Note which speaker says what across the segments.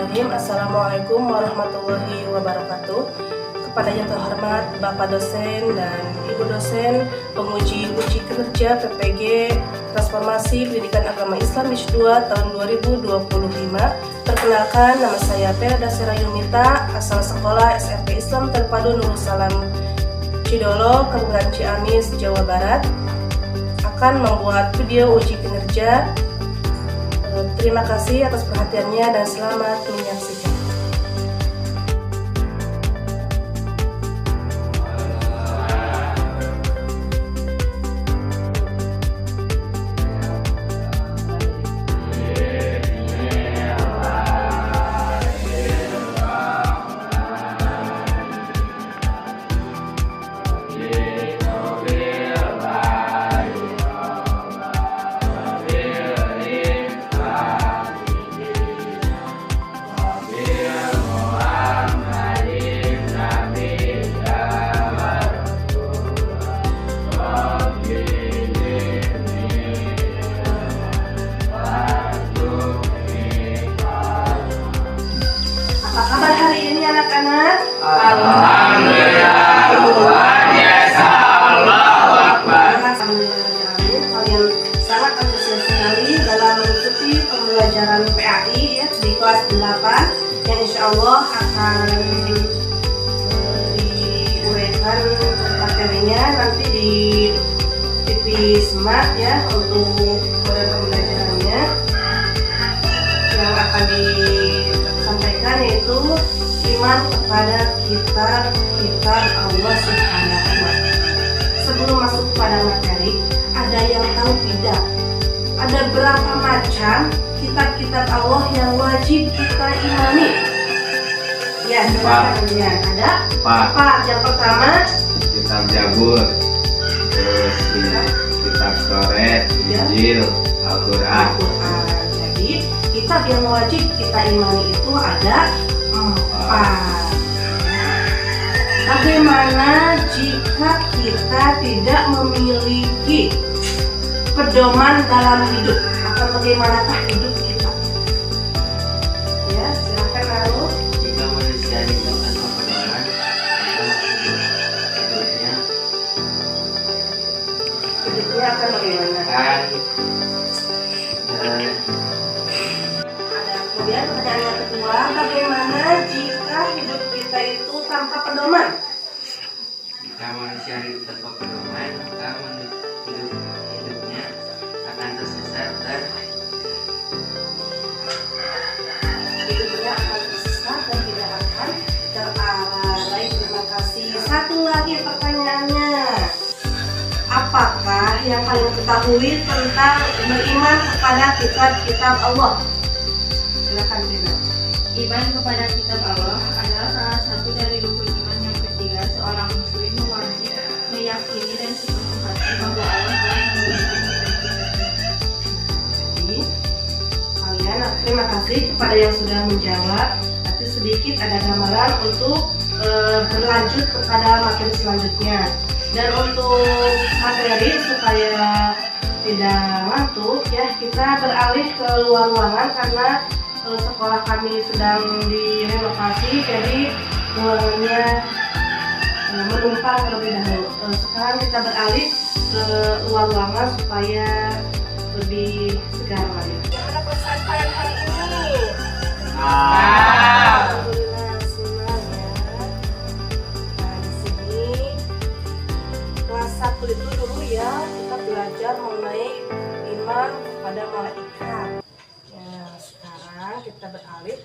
Speaker 1: Assalamualaikum warahmatullahi wabarakatuh. Kepada yang terhormat Bapak dosen dan Ibu dosen penguji uji kinerja PPG Transformasi Pendidikan Agama Islam Batch 2 tahun 2025. Perkenalkan, nama saya Perda Serayumita, asal sekolah SMP Islam Terpadu Nurul Salam Cidolo, Kabupaten Ciamis, Jawa Barat, akan membuat video uji kinerja. Terima kasih atas perhatiannya dan selamat menyaksikan. Apa kabar hari ini anak-anak?
Speaker 2: Alhamdulillah, luar biasa, Allahu Akbar.
Speaker 1: Kalian sangat antusias sekali dalam mengikuti pembelajaran PAI ya, di kelas 8 yang insya Allah akan diuraikan materinya nanti di TV Smart ya untuk pembelajarannya yang akan disampaikan yaitu iman kepada kitab Allah Subhanahu wa Ta'ala. Sebelum masuk kepada materi, ada yang tahu tidak? Ada berapa macam kitab-kitab Allah yang wajib kita imani? Ya, silakan ya. Ada empat. Yang pertama,
Speaker 2: Kitab Jabur, terus kitab Toret, Injil, Al-Quran.
Speaker 1: Al-Quran. Jadi kitab yang wajib kita imani itu ada 4. Bagaimana jika kita tidak memiliki pedoman dalam hidup? Atau bagaimanakah hidup kita? Ya, silakan lalu.
Speaker 3: Jika manusia hidup tanpa pedoman, hidupnya
Speaker 1: Akan bagaimana?
Speaker 3: akan
Speaker 1: Ada kemudian pertanyaan yang kedua, bagaimana jika hidup kita itu tanpa pedoman?
Speaker 3: jika manusia hidup tanpa pedoman, maka hidupnya akan tersesat dan
Speaker 1: Hidupnya akan tersesat dan tidak akan terarah. Baik, terima kasih. Satu lagi pertanyaannya, apakah yang kalian ketahui tentang beriman kepada kitab Allah? Silakan Dina.
Speaker 4: Iman kepada kitab Allah adalah salah satu dari rukun iman yang ketiga. Seorang muslim wajib meyakini dan sepenuh hati bahwa Allah telah menurunkan kitab-kitabnya.
Speaker 1: Jadi, kalian terima kasih kepada yang sudah menjawab. Tapi sedikit ada gambaran untuk berlanjut kepada materi selanjutnya. Dan untuk materi supaya tidak ngantuk ya, kita beralih ke luar ruangan karena sekolah kami sedang direlokasi, jadi ruangannya menumpang terlebih dahulu. Sekarang kita beralih ke luar ruangan supaya lebih segar lagi. Gimana perasaan kalian hari ini? Alhamdulillah senang ya. Nah, di sini kelas 1 itu dulu ya kita belajar mengenai iman kepada malaikat. Ya, sekarang kita beralih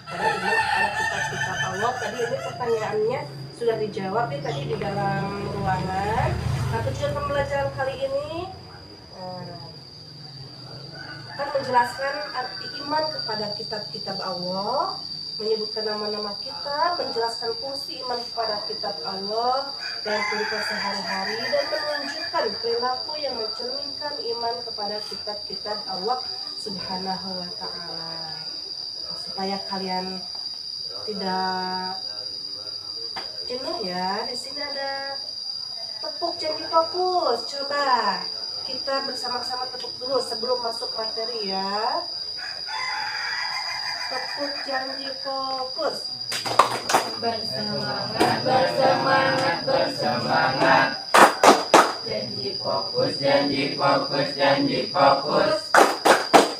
Speaker 1: pada iman kepada kitab-kitab Allah. Tadi ini pertanyaannya sudah dijawab ya tadi di dalam ruangan. Nah, tujuan pembelajaran kali ini akan menjelaskan arti iman kepada kitab-kitab Allah, menyebutkan nama-nama kitab, menjelaskan fungsi iman kepada kitab Allah dan kehidupan sehari-hari, dan menunjukkan perilaku yang mencerminkan iman kepada kitab-kitab Allah Subhanahu wa Ta'ala. Supaya kalian tidak jenuh ya, di sini ada tepuk janji fokus. Coba kita bersama-sama tepuk dulu sebelum masuk materi ya. tepuk janji fokus.
Speaker 4: Bersemangat, bersemangat, bersemangat.
Speaker 2: Janji fokus, janji fokus, janji fokus.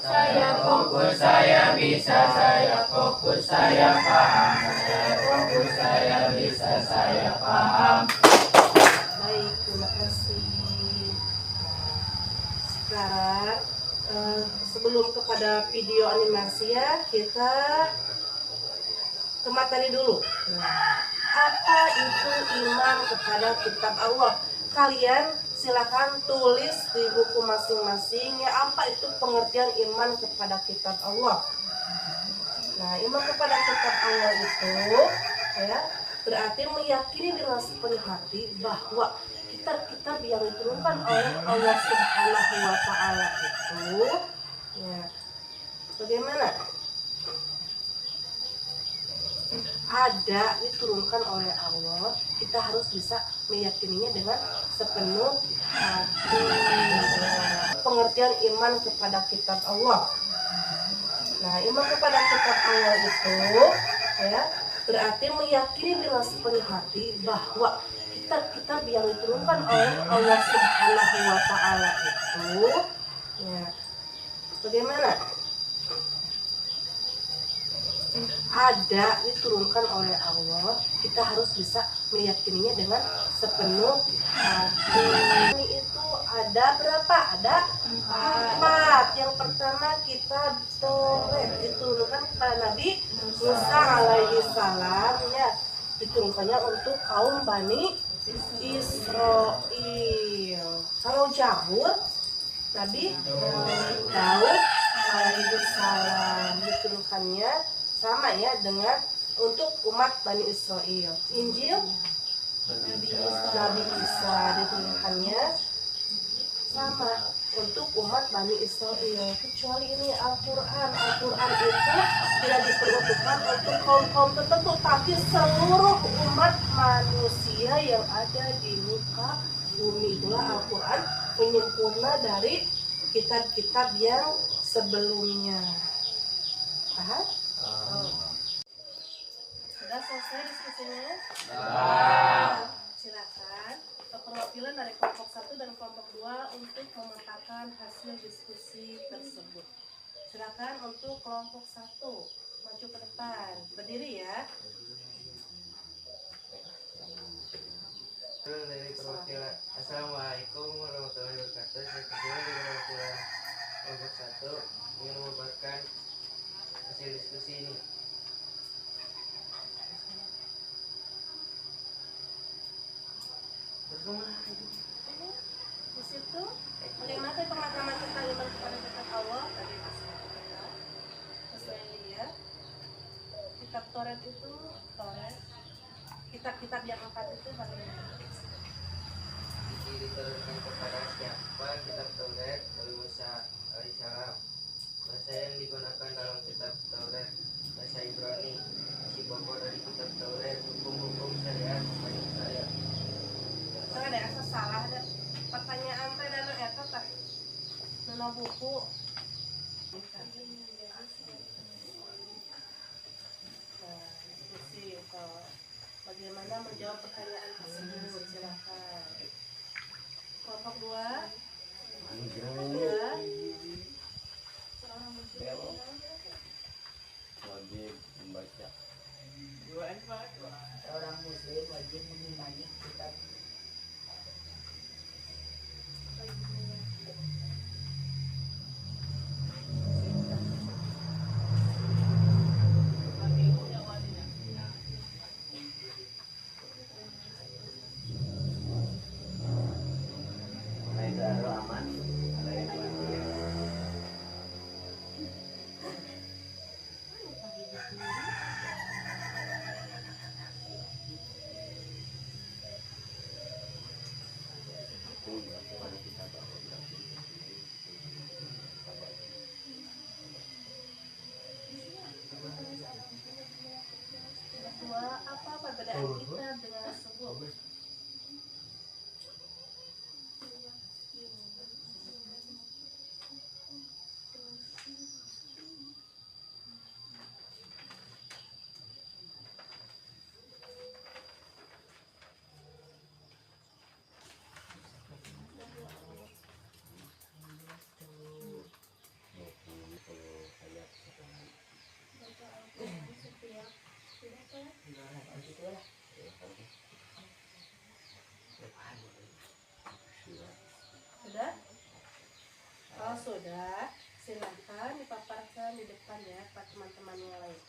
Speaker 2: Saya fokus, saya bisa, saya fokus, saya paham. Saya fokus, saya bisa, saya paham.
Speaker 1: Baik, terima kasih. Sekarang sebelum kepada video animasi ya, kita ke materi dulu. Apa itu iman kepada kitab Allah? Kalian silakan tulis di buku masing-masing ya, apa itu pengertian iman kepada kitab Allah. Nah, iman kepada kitab Allah itu ya berarti meyakini dengan sepenuh hati bahwa kitab-kitab yang diturunkan oleh Allah Subhanahu wa taala itu ya bagaimana? Ada diturunkan oleh Allah, kita harus bisa meyakininya dengan sepenuh hati. Pengertian iman kepada kitab Allah. Nah, iman kepada kitab Allah itu ya berarti meyakini dengan sepenuh hati bahwa kitab-kitab yang diturunkan oleh Allah Subhanahu wa taala itu ya bagaimana? Ada diturunkan oleh Allah, kita harus bisa meyakininya dengan sepenuh hati. Ini itu ada berapa? Ada 4. Yang pertama kitab Taurat diturunkan kepada Nabi Musa alaihi salam ya, diturunkannya untuk kaum Bani Israel. Kalau Zabur Nabi Daud alaihi salam diturunkannya sama ya dengan untuk umat Bani Israel. Injil Nabi Isa diturunkannya sama untuk umat Bani Israel. Kecuali ini Al-Quran. Al-Quran itu tidak diperuntukkan untuk kaum-kaum tertentu, tapi seluruh umat manusia yang ada di muka bumi. Itulah Al-Quran penyempurna dari kitab-kitab yang sebelumnya. Paham? Sudah selesai diskusinya? Silakan perwakilan dari kelompok 1 dan kelompok 2 untuk memetakan hasil diskusi tersebut. Silakan untuk kelompok 1 maju ke depan, berdiri ya.
Speaker 3: Dari perwakilan, Assalamualaikum warahmatullahi wabarakatuh. Saya kedua dari perwakilan kelompok 1 ingin memaparkan hasil diskusi ini.
Speaker 1: Di situ bagaimana pemahaman kita iman kepada kitab Allah tadi sesuai dia. Kitab Taurat itu kitab-kitab yang 4 itu bagaimana?
Speaker 3: Diturunkan kepada siapa kitab Taurat? Nabi Musa alaihissalam. Bahasa yang digunakan dalam kitab Taurat bahasa Ibrani. Isi pokok dari kitab Taurat hukum-hukum syariat Bani Israil.
Speaker 1: Saya ada asa salah ada pertanyaan teh dan eta teh nana buku. Nah, diskusi bagaimana menjawab pertanyaan tersebut, silakan. Kelompok 2.
Speaker 2: Wajib membaca.
Speaker 5: Orang muslim wajib mengimani kitab
Speaker 1: Apa perbedaan kita dengan subuh? Sudah? Kalau sudah, silakan dipaparkan di depan ya Pak teman-teman yang lain.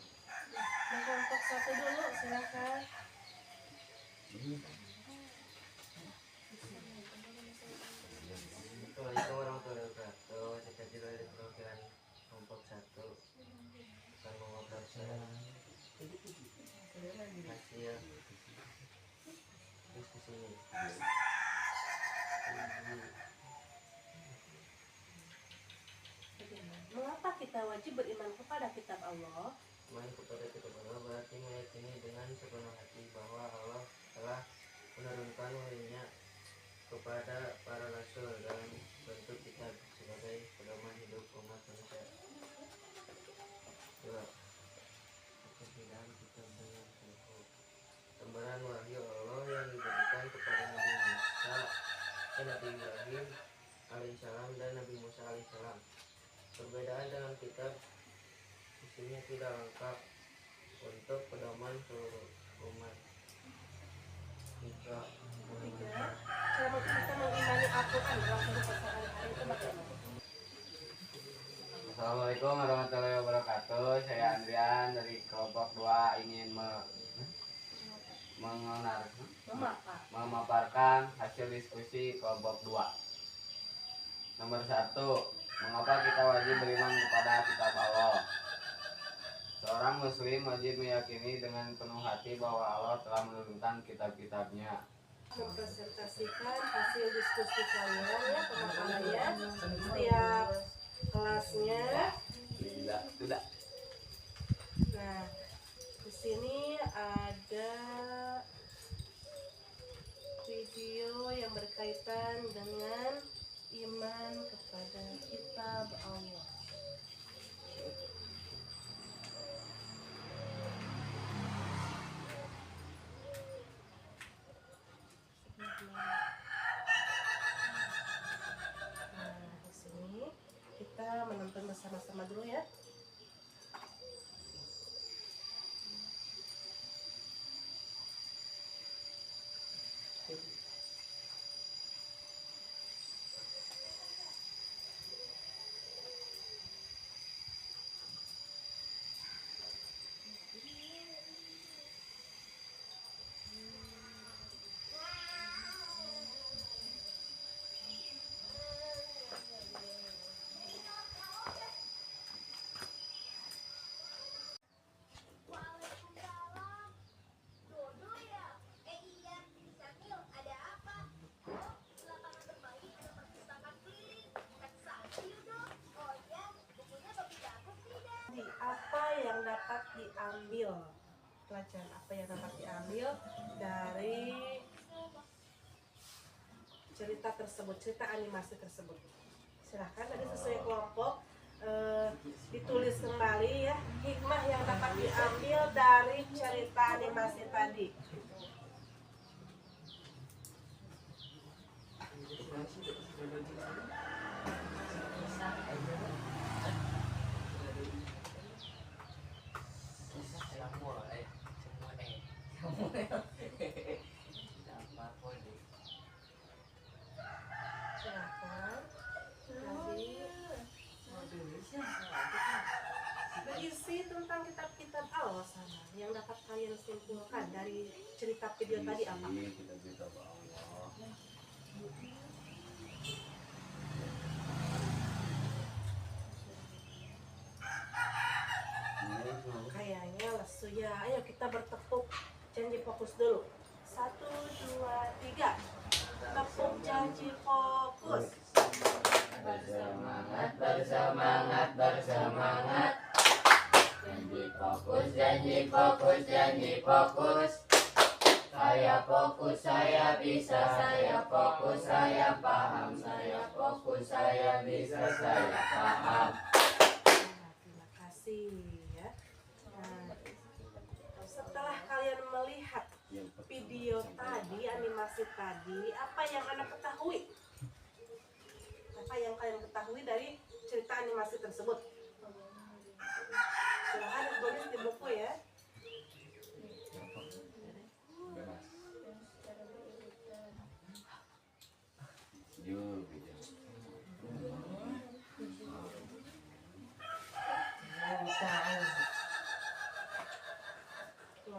Speaker 1: Nah, kelompok satu dulu silakan.
Speaker 3: Assalamualaikum warahmatullahi wabarakatuh. Saya Kadir dari perwakilan kelompok 1 akan memaparkan hasil diskusi ini.
Speaker 1: Mengapa kita wajib beriman kepada kitab Allah?
Speaker 3: Iman kepada kitab Allah berarti meyakini dengan sepenuh hati bahwa Allah telah menurunkan wahyunya kepada para rasul dalam bentuk kitab sebagai pedoman hidup umat manusia. 2. Keberadaan kitab dengan suhu. Lembaran wahyu Allah yang diberikan kepada Nabi Musa dan Nabi Ibrahim alaihissalam dan Nabi Musa alaihissalam. Perbedaan dalam kitab isinya tidak lengkap untuk pedoman seluruh umat. 3.
Speaker 1: Cara kita mengimani Al-Quran dalam kehidupan sehari-hari itu bagaimana?
Speaker 2: Assalamualaikum warahmatullahi wabarakatuh. Saya Andrian dari kelompok 2 ingin memaparkan hasil diskusi kelompok 2. Nomor 1, mengapa kita wajib beriman kepada kitab Allah? Seorang muslim wajib meyakini dengan penuh hati bahwa Allah telah menurunkan kitab-kitabnya.
Speaker 1: Mempresentasikan hasil diskusi kalian ya, pemaparannya setiap kelasnya.
Speaker 2: Sudah.
Speaker 1: Nah, di sini ada video yang berkaitan dengan iman kepada kitab Allah. Nah, di sini kita menonton bersama-sama dulu ya.
Speaker 6: Waalaikumsalam. Dodo ya? Iya, Samil, ada apa? Oh, di lapangan bermain ada perpustakaan keliling. Kan Samil dong. Oh ya, bukunya bagus bagus tidak?
Speaker 1: Apa yang dapat diambil, pelajaran apa yang dapat diambil dari cerita tersebut, cerita animasi tersebut? Silahkan tadi sesuai kelompok ditulis kembali ya hikmah yang dapat diambil dari cerita animasi tadi. Silahkan tadi berisi tentang kitab-kitab Allah sana yang dapat kalian simpulkan dari cerita video tadi apa?
Speaker 2: Kitab-kitab Allah.
Speaker 1: Kayaknya lesu ya. Ayo kita bertepuk janji fokus dulu. 1, 2, 3. Tepuk janji fokus.
Speaker 2: Bersemangat, bersemangat, bersemangat. Janji fokus, janji fokus, janji fokus. Saya fokus, saya bisa, saya fokus, saya paham, saya fokus, saya bisa, saya paham.
Speaker 1: Nah, terima kasih ya. Nah, setelah kalian melihat video tadi, animasi tadi, apa yang Anda ketahui? Apa yang kalian ketahui dari cerita animasi tersebut? Silahkan tulis di buku ya.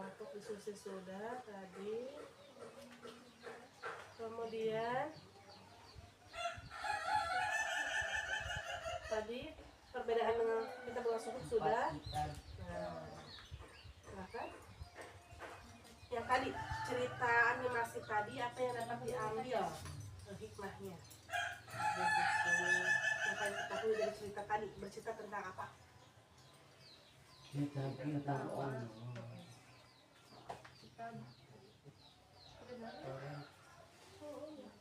Speaker 1: Untuk diskusi sudah tadi. Kemudian tadi perbedaan dengan kita bulan suhud sudah. Nah, silakan. Yang tadi cerita animasi tadi apa yang dapat diambil hikmahnya? Yang paling ketahui dari cerita tadi bercerita tentang apa?
Speaker 2: Kita tentang Allah.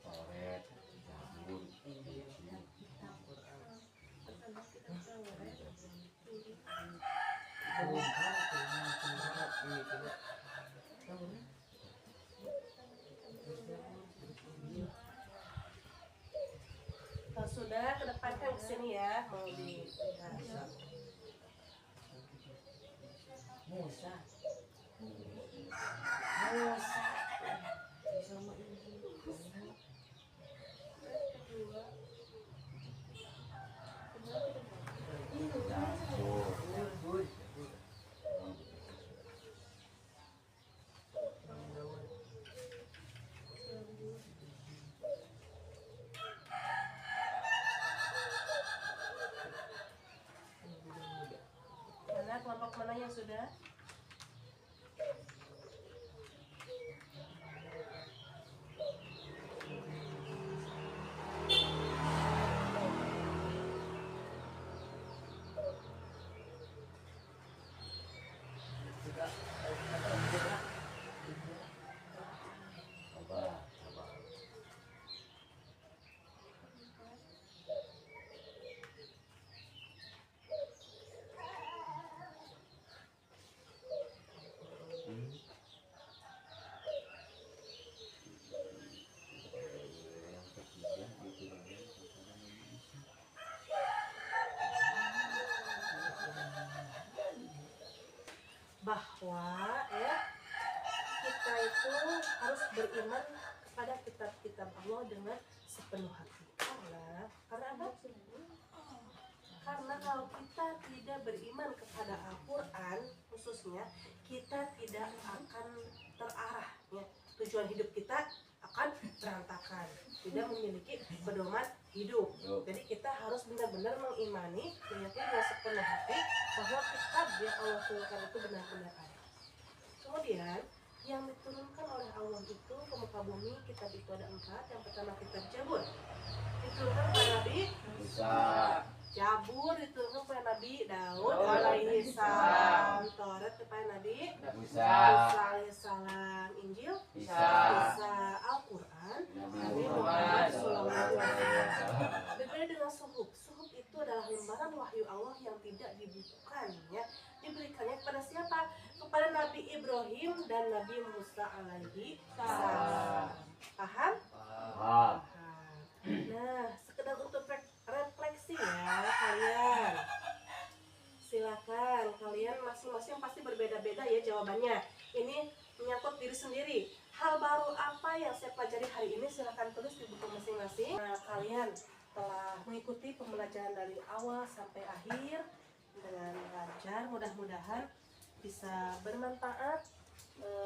Speaker 2: Toret, Zabur, Injil.
Speaker 1: Kalau sudah kedepankan ke sini ya, mau dilihat.
Speaker 5: Musa.
Speaker 1: Mana kelompok mana yang sudah?
Speaker 2: Coba. Yang ketiga diturunkan kepada Nabi Isa.
Speaker 1: Bahwa ya kita itu harus beriman kepada kitab-kitab Allah dengan sepenuh hati. Karena apa? Karena kalau kita tidak beriman kepada Al-Quran khususnya, kita tidak akan terarah ya. Tujuan hidup kita akan berantakan, tidak memiliki pedoman hidup. Jadi kita harus benar-benar mengimani, meyakini dengan sepenuh hati bahwa kitab yang Allah turunkan itu benar-benar ada. Kemudian yang diturunkan oleh Allah itu ke muka bumi, kitab itu ada 4. Yang pertama kitab Zabur, diturunkan kepada Nabi
Speaker 2: Musa.
Speaker 1: Zabur diturunkan kepada Nabi Daud alaihi salam. Taurat kepada Nabi
Speaker 2: Musa.
Speaker 1: alaihi salam. Injil
Speaker 2: Isa.
Speaker 1: Al-Quran
Speaker 2: Nabi
Speaker 1: Nabi
Speaker 2: Muhammad
Speaker 1: Muhammad
Speaker 2: sallallahu
Speaker 1: sallallahu alaihi
Speaker 2: alaihi
Speaker 1: wasallam.
Speaker 2: wasallam.
Speaker 1: Berbeda dengan suhuf. Suhuf itu adalah lembaran wahyu Allah yang tidak dibukukan ya. Diberikannya kepada siapa? Kepada Nabi Ibrahim dan Nabi Musa alaihi salam. Paham?
Speaker 2: Paham.
Speaker 1: Nah, sekedar untuk refleksi ya kalian. Silakan kalian masing-masing pasti berbeda-beda ya jawabannya. Ini menyangkut diri sendiri. Hal baru apa yang saya pelajari hari ini silakan tulis di buku masing-masing. Nah, kalian telah mengikuti pembelajaran dari awal sampai akhir dengan lancar. Mudah-mudahan bisa bermanfaat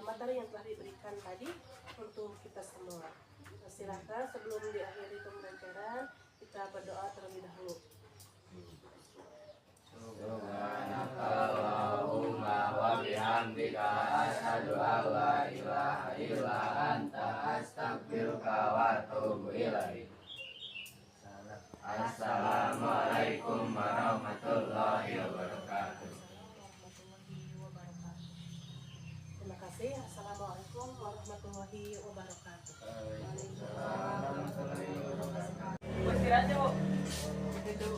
Speaker 1: materi yang telah diberikan tadi untuk kita semua. Silakan sebelum diakhiri pembelajaran kita berdoa terlebih dahulu.
Speaker 2: Subhanakallahumma wa bihamdika asyhadu an la ilaha illa anta astaghfiruka wa atubu ilaik. Assalamualaikum warahmatullahi wabarakatuh.
Speaker 1: Terima kasih. Assalamualaikum warahmatullahi wabarakatuh.
Speaker 2: Waalaikumsalam warahmatullahi wabarakatuh.
Speaker 1: Beristirahat ya, Bu. Gitu.